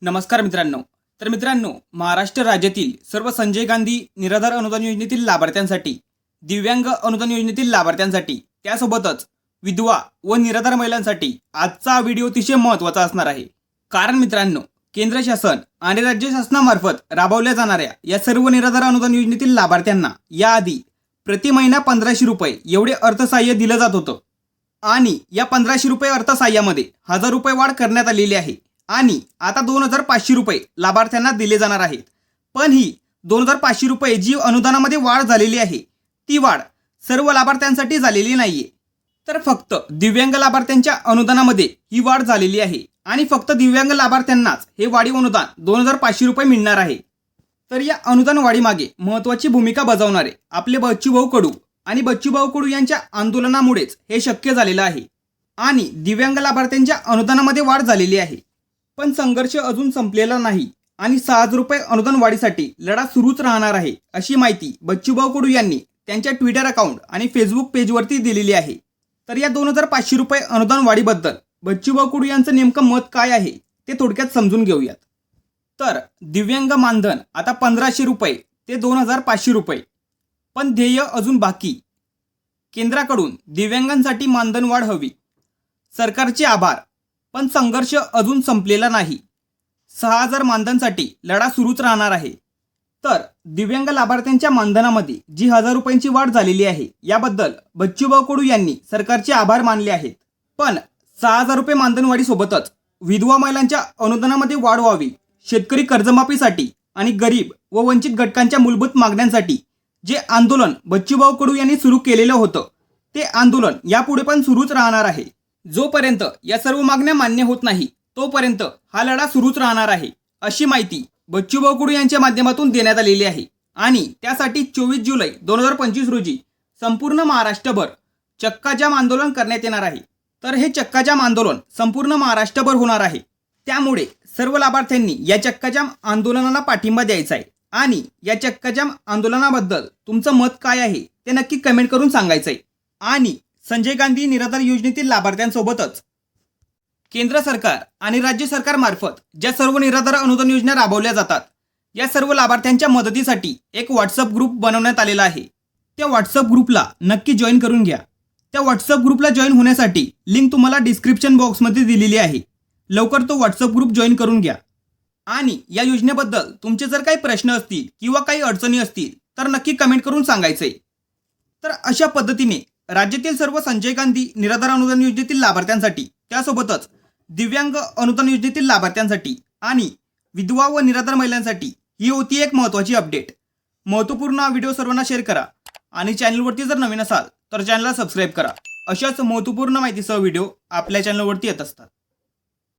नमस्कार मित्रांनो. महाराष्ट्र राज्यातील सर्व संजय गांधी निराधार अनुदान योजनेतील लाभार्थ्यांसाठी, दिव्यांग अनुदान योजनेतील लाभार्थ्यांसाठी, त्यासोबतच विधवा व निराधार महिलांसाठी आजचा व्हिडिओ अतिशय महत्त्वाचा असणार आहे. कारण मित्रांनो, केंद्र शासन आणि राज्य शासनामार्फत राबवल्या जाणाऱ्या या सर्व निराधार अनुदान योजनेतील लाभार्थ्यांना याआधी प्रति महिना 1500 रुपये एवढे अर्थसहाय्य दिलं जात होतं आणि या 1500 रुपये अर्थसहाय्यामध्ये 1000 रुपये वाढ करण्यात आलेली आहे आणि आता 2500 रुपये लाभार्थ्यांना दिले जाणार आहेत. पण ही 2500 रुपये जी अनुदानामध्ये वाढ झालेली आहे ती वाढ सर्व लाभार्थ्यांसाठी झालेली नाहीये, तर फक्त दिव्यांग लाभार्थ्यांच्या अनुदानामध्ये ही वाढ झालेली आहे आणि फक्त दिव्यांग लाभार्थ्यांनाच हे वाढीव अनुदान 2500 रुपये मिळणार आहे. तर या अनुदान वाढीमागे महत्त्वाची भूमिका बजावणारे आपले बच्चूभाऊ कडू आणि बच्चूभाऊ कडू यांच्या आंदोलनामुळेच हे शक्य झालेलं आहे आणि दिव्यांग लाभार्थ्यांच्या अनुदानामध्ये वाढ झालेली आहे. पण संघर्ष अजून संपलेला नाही आणि 6000 रुपये अनुदान वाढीसाठी लढा सुरूच राहणार आहे, अशी माहिती बच्चूभाऊ कडू यांनी त्यांच्या ट्विटर अकाउंट आणि फेसबुक पेजवरती दिलेली आहे. तर या 2500 रुपये अनुदान वाढीबद्दल बच्चूभाऊ कडू यांचं नेमकं मत काय आहे ते थोडक्यात समजून घेऊयात. तर दिव्यांग मानधन आता 1500 रुपये ते 2500 रुपये, पण ध्येय अजून बाकी. केंद्राकडून दिव्यांगांसाठी मानधन वाढ हवी. सरकारचे आभार, पण संघर्ष अजून संपलेला नाही. 6000 मानधनसाठी लढा सुरूच राहणार आहे. तर दिव्यांग लाभार्थ्यांच्या मानधनामध्ये जी 1000 रुपयांची वाढ झालेली आहे याबद्दल बच्चूभाऊ कडू यांनी सरकारचे आभार मानले आहेत. पण 6000 रुपये मानधनवाढीसोबतच विधवा महिलांच्या अनुदानामध्ये वाढ व्हावी, शेतकरी कर्जमाफीसाठी आणि गरीब व वंचित घटकांच्या मूलभूत मागण्यांसाठी जे आंदोलन बच्चूभाऊ कडू यांनी सुरू केलेलं होतं ते आंदोलन यापुढे पण सुरूच राहणार आहे. जोपर्यंत या सर्व मागण्या मान्य होत नाही तोपर्यंत हा लढा सुरूच राहणार आहे, अशी माहिती बच्चूभाऊ कडू यांच्या माध्यमातून देण्यात आलेली आहे. आणि त्यासाठी 24 जुलै 2025 रोजी संपूर्ण महाराष्ट्रभर चक्काजाम आंदोलन करण्यात येणार आहे. तर हे चक्काजाम आंदोलन संपूर्ण महाराष्ट्रभर होणार आहे. त्यामुळे सर्व लाभार्थ्यांनी या चक्काजाम आंदोलनाला पाठिंबा द्यायचा आहे आणि या चक्काजाम आंदोलनाबद्दल तुमचं मत काय आहे ते नक्की कमेंट करून सांगायचं आहे. आणि संजय गांधी निराधार योजनेतील लाभार्थ्यांसोबतच केंद्र सरकार आणि राज्य सरकारमार्फत ज्या सर्व निराधार अनुदान योजना राबवल्या जातात या सर्व लाभार्थ्यांच्या मदतीसाठी एक व्हॉट्सअप ग्रुप बनवण्यात आलेला आहे. त्या व्हॉट्सअप ग्रुपला नक्की जॉईन करून घ्या. त्या व्हॉट्सअप ग्रुपला जॉईन होण्यासाठी लिंक तुम्हाला डिस्क्रिप्शन बॉक्समध्ये दिलेली आहे. लवकर तो व्हॉट्सअप ग्रुप जॉईन करून घ्या. आणि या योजनेबद्दल तुमचे जर काही प्रश्न असतील किंवा काही अडचणी असतील तर नक्की कमेंट करून सांगायचे. तर अशा पद्धतीने राज्यातील सर्व संजय गांधी निराधार अनुदान योजनेतील लाभार्थ्यांसाठी, त्यासोबतच दिव्यांग अनुदान योजनेतील लाभार्थ्यांसाठी आणि विधवा व निराधार महिलांसाठी ही होती एक महत्त्वाची अपडेट. महत्त्वपूर्ण हा व्हिडिओ सर्वांना शेअर करा आणि चॅनलवरती जर नवीन असाल तर चॅनलला सबस्क्राईब करा. अशाच महत्त्वपूर्ण माहितीसह व्हिडिओ आपल्या चॅनलवरती येत असतात.